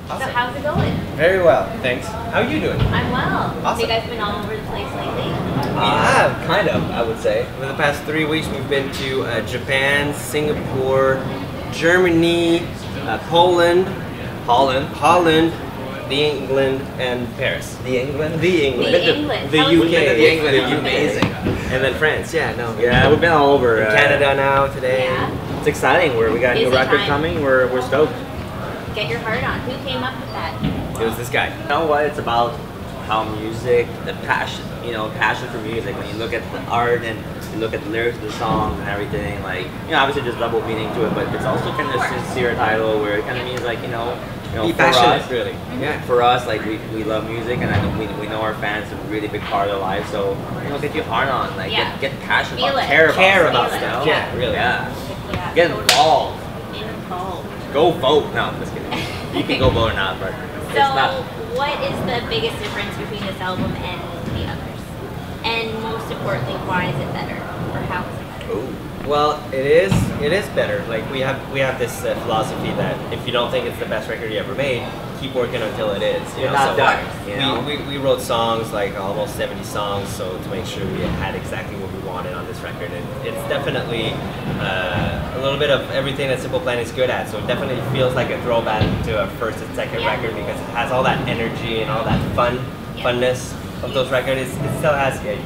Awesome. So how's it going? Very well, thanks. How are you doing? I'm well. Awesome. So you guys been all over the place lately? We have, kind of, I would say. For the past 3 weeks, we've been to Japan, Singapore, Germany, Poland, Holland, the England, and Paris. The England? The England. The England. The How UK. was it? The England is The UK. amazing. And then France, yeah, no. Yeah, we've been all over. Canada now, today. Yeah. It's exciting. We got a new Busy record time. coming. We're stoked. Get your heart on. Who came up with that? It was this guy. You know what? It's about how music, the passion, passion for music. When you look at the art and you look at the lyrics of the songs and everything, like, obviously there's double meaning to it, but it's also kind of a sincere title where it kind of means like, Be for passionate, us, really. Yeah. for us, like we love music, and I know we know our fans are a really big part of their life. So get your heart on, like Yeah. get passionate, Feel about, it. care about Feel it. stuff. Yeah, really. Yeah. Yeah, Get totally. involved. Involved. Go vote. No, I'm just kidding. You can go vote or not, but it's So, not. what is the biggest difference between this album and the others? And most importantly, why is it better? Or how is it better? Ooh. Well, it is better. Like we have this philosophy that if you don't think it's the best record you ever made, keep working until it is. You're not done, you know? We wrote songs, like almost 70 songs, so to make sure we had exactly what we wanted on this record. And it's definitely a little bit of everything that Simple Plan is good at. So it definitely feels like a throwback to a first and second Yeah. record because it has all that energy and all that funness of those records. It still has youth.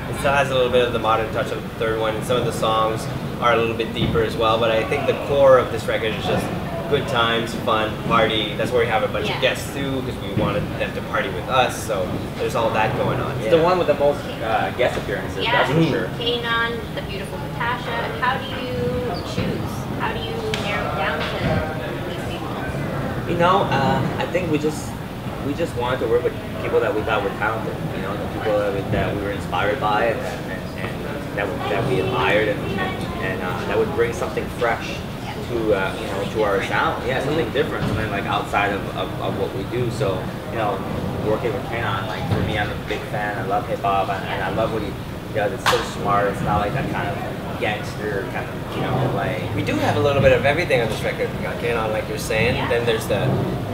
It still has a little bit of the modern touch of the third one, and some of the songs are a little bit deeper as well. But I think the core of this record is just good times, fun, party. That's where we have a bunch of guests too, because we wanted them to party with us. So there's all that going on. It's the one with the most guest appearances, Yeah, that's for sure. Kanon, the beautiful Natasha. How do you choose? How do you narrow it down to these people? I think we just wanted to work with people that we thought were talented. The people that we were inspired by and that we admired and that would bring something fresh to our sound. Yeah, something different, something like outside of what we do. So, working with Kanon, like for me, I'm a big fan. I love hip hop and I love what he does. It's so smart. It's not like that kind of gangster kind of, like. We do have a little bit of everything on this record. We got Kanon, like you're saying. Yeah. Then there's the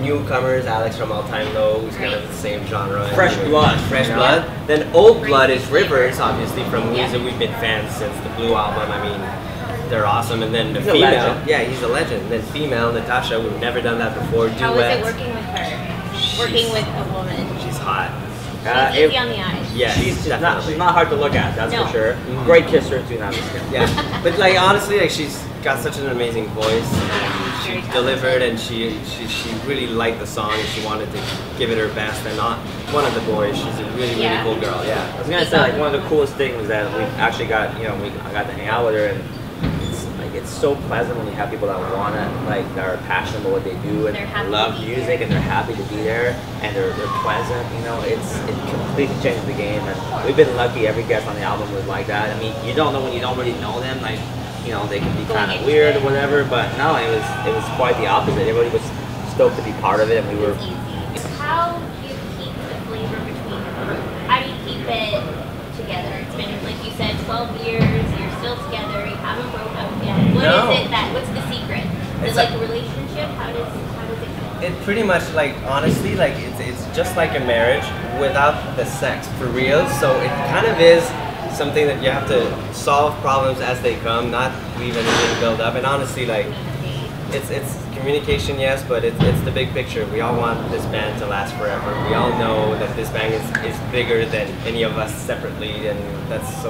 newcomers, Alex from All Time Low, who's kind of the same genre. Fresh blood. Fresh you know? blood. Then Old Blood is Rivers, obviously from Yeah. Weezer. We've been fans since the Blue album. I mean, they're awesome. And then the He's a female, legend. yeah, he's a legend. And then female Natasha, we've never done that before. How was it Duets. working with her? Working with a woman. She's hot. She's easy on the eyes. Yeah, She's not definitely. hard to look at, that's No. for sure. Mhm. Great kisser too, not just kidding. Yeah, but like honestly, like she's got such an amazing voice. And she Very delivered, and she really liked the song, and she wanted to give it her best. And not one of the boys. She's a really Yeah. cool girl. Yeah. I was gonna say, like, one of the coolest things that we actually got, I got to hang out with her, and it's so pleasant when you have people that that are passionate about what they do and They're happy love to be music and they're happy to be there and they're pleasant. It completely changed the game, and we've been lucky. Every guest on the album was like that. I mean, you don't know when you don't really know them, like, they can be kind of weird or whatever, but no, it was quite the opposite. Everybody was stoked to be part of it, and we were. It's easy. How do you keep the flavor between the group? How do you keep it together? It's been, like you said, 12 years, you're still together, you haven't broken up yet. No. What's the secret? Is It's it like a relationship? How does it go? It pretty much, like, honestly, like it's just like a marriage without the sex, for real. So it kind of is something that you have to solve problems as they come, not leave anything build up. And honestly, like, it's communication, yes, but it's the big picture. We all want this band to last forever. We all know that this band is bigger than any of us separately, and that's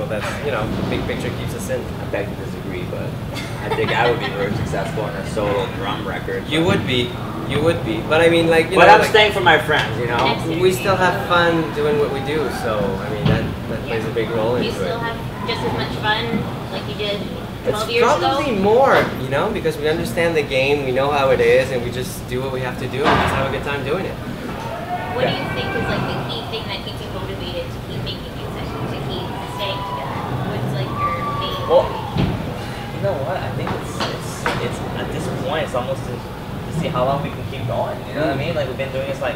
big picture keeps us in. I beg to disagree, but I think I would be very successful on a solo drum record. You would be, but I mean, like, But I'm like, staying for my friends, we still have fun doing what we do, so I mean that plays a big role You into still it. have just as much fun like you did 12 It's years probably ago? more, because we understand the game, we know how it is, and we just do what we have to do and just have a good time doing it. What do you think is like the key thing that keeps you motivated to keep making music, to keep staying together? What's like your main Well, motivation? you know what? I think it's at this point, it's almost to see how long we can keep going. You know what I mean? Like, we've been doing this like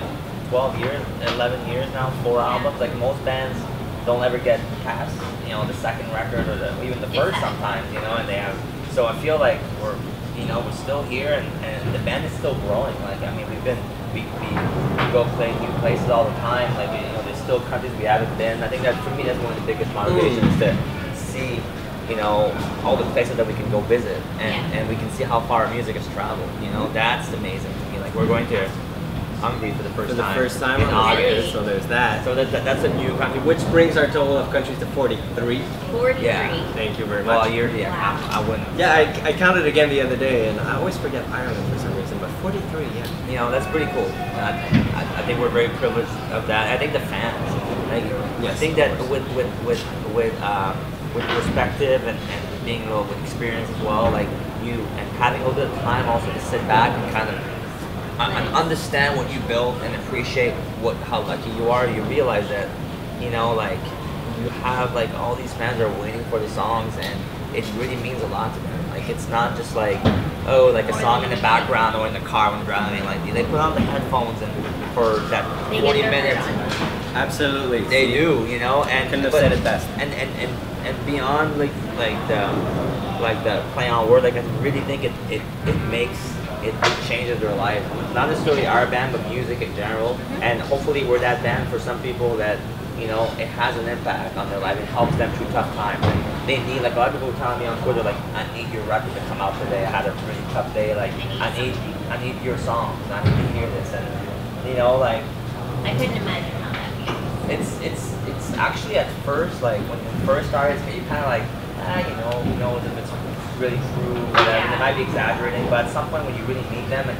12 years, 11 years now, 4 albums. Like, most bands don't ever get past, the second record or even the first sometimes, and they have. So I feel like we're still here, and the band is still growing. Like, I mean, we've been we go play new places all the time. Like you know, there's still countries we haven't been. I think that for me that's one of the biggest motivations to see, you know, all the places that we can go visit, and we can see how far our music has traveled. You know, that's amazing to me. Like we're going to Hungary for the first time in August. August, so there's that. So that's a new country. Which brings our total of countries to 43. 43. Yeah. Thank you very Well, much. I wouldn't. Yeah, I counted again the other day, and I always forget Ireland for some reason, but 43, yeah. You know, that's pretty cool. I think we're very privileged of that. I think the fans. Like, Yes, I think of that course. with perspective and being a little bit experienced as well, like you and having a little bit of time also to sit back and kind of and understand what you built and appreciate how lucky you are. You realize that, you know, like you have like all these fans that are waiting for the songs, and it really means a lot to them. Like it's not just like, oh, like a song in the background or in the car when driving. Like they put on the headphones and for that They 40 get their minutes. work done. Absolutely. They do, you know, and Couldn't have said it best. And beyond like the play on word, like I really think it changes their life. Not necessarily our band, but music in general. And hopefully we're that band for some people that, you know, it has an impact on their life. It helps them through tough times. And they need, like a lot of people were telling me on Twitter, like, I need your record to come out today. I had a really tough day. Like I need your songs. I need to hear this. And you know, like I couldn't imagine how that feels. it's actually at first, like when you first started, you kind of like, you know, who knows if it's really true, whatever. Yeah. They might be exaggerating, but at some point when you really meet them and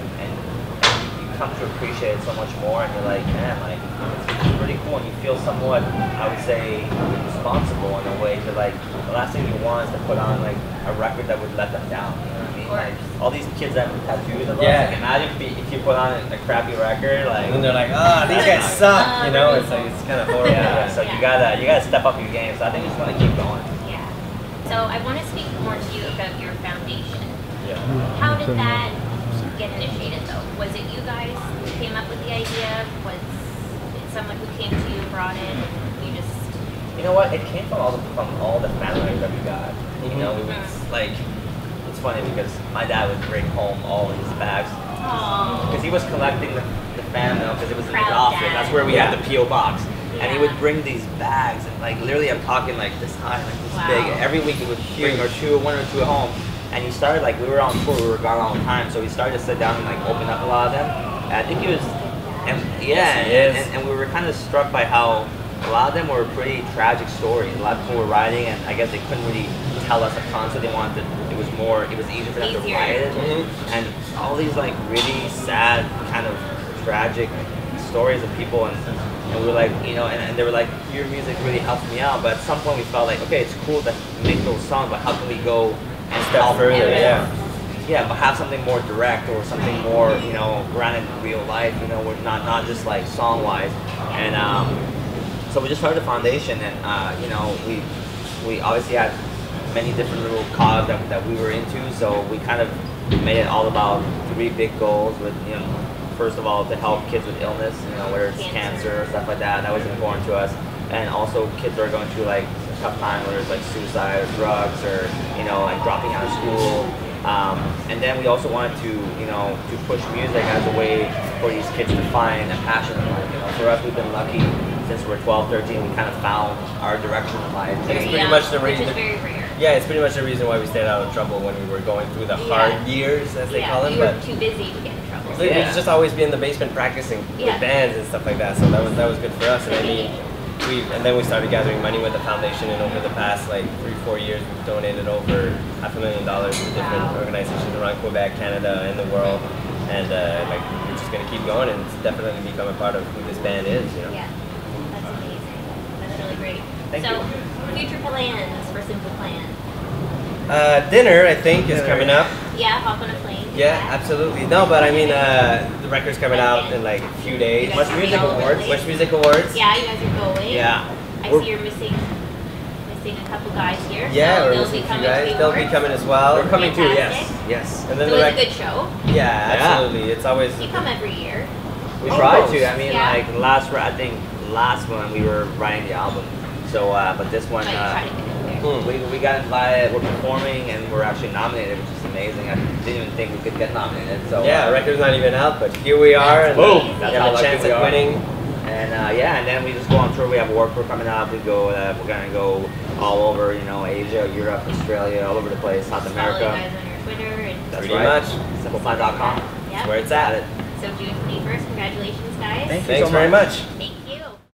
you come to appreciate it so much more, and you're like, man, like it's pretty cool, and you feel somewhat, I would say, responsible in a way to like, the last thing you want is to put on like a record that would let them down. You know what I mean? Like all these kids that have tattoos of us, like, imagine if you put on a crappy record, like, And they're like, these guys suck, you know? It's like, it's kind of horrible. yeah. So you gotta step up your game. So I think you just want to keep going. Yeah. So I want to speak more to you about your foundation. Yeah. How did that get initiated though? Was it you guys who came up with the idea? Was it someone who came to you, brought it, and you just... You know what? It came from all the family members that we got. You know, it was like, it's funny because my dad would bring home all of his bags Oh. because he was collecting the fan mail because it was in his Proud office. dad. That's where we had the PO box. And he Yeah. would bring these bags, and like literally, I'm talking like this high, like this Wow. big. And every week he would bring one or two home. And he started like, we were on tour, we were gone all the time, so he started to sit down and like open up a lot of them. And I think he was, and yeah, Yes, he is. and we were kind of struck by how a lot of them were pretty tragic stories. A lot of people were writing, and I guess they couldn't really tell us a concept. They wanted to, it was easier for them to Easier. write it. And all these like really sad, kind of tragic stories of people, and we were like, you know, and they were like, your music really helps me out. But at some point we felt like, okay, it's cool to make those songs, but how can we go and Step further, yeah. Yeah, but have something more direct or something more, you know, grounded in real life. You know, we're not just like song wise. And so we just started the foundation, and you know, we obviously had many different little causes that we were into. So we kind of made it all about 3 big goals. With, you know, first of all, to help kids with illness, you know, whether it's cancer or stuff like that. That was important to us. And also kids that are going through like a tough time, whether it's like suicide or drugs or, you know, like dropping out of school. And then we also wanted to, you know, to push music as a way for these kids to find a passion in life. You know, for us, we've been lucky since we're 12, 13. We kind of found our direction in life. It's pretty young, much the which reason. is very rare. Yeah, it's pretty much the reason why we stayed out of trouble when we were going through the hard years, as they call them. You were But too busy to get in trouble. it's just always be in the basement practicing Yeah. with bands and stuff like that. So that was good for us. And I mean, then we started gathering money with the foundation, and over the past like 3-4 years, we've donated over $500,000 to different organizations around Quebec, Canada, and the world. And like we're just gonna keep going, and it's definitely become a part of who this band is. You know. Yeah, that's amazing. That's really great. Thank so, you. future plans for Simple Plan? Dinner, I think, is coming up. Yeah, hop on a plane. do Yeah, that. absolutely. No, but I mean, the record's coming out in like a few days. You guys are being all over the place. West Music Awards. Yeah, you guys are going. Yeah. I We're- see you're missing a couple guys here. Yeah, so we're they'll missing be a few coming to guys. the They'll be awards. coming as well. We're coming too, yes. Fantastic. Yes. And then It the was a record. good show. Yeah, absolutely. It's always. You come every year. We tried Almost. to. I mean, Yeah. like I think last one we were writing the album. So, but this one, But you try to get in there. We got invited. We're performing, and we're actually nominated, which is amazing. I didn't even think we could get nominated. So yeah, record's not even out, but here we are, and boom. we That's have how a lucky chance we at are. winning. And and then we just go on tour. We have a work tour coming up. We go. We're gonna go all over, Asia, Europe, Australia, all over the place, South Follow America. you guys on your Twitter and That's Pretty right. much. Simplefly.com. yeah. Where it's at. So June 21st, congratulations, guys. Thank you Thanks so very much. Make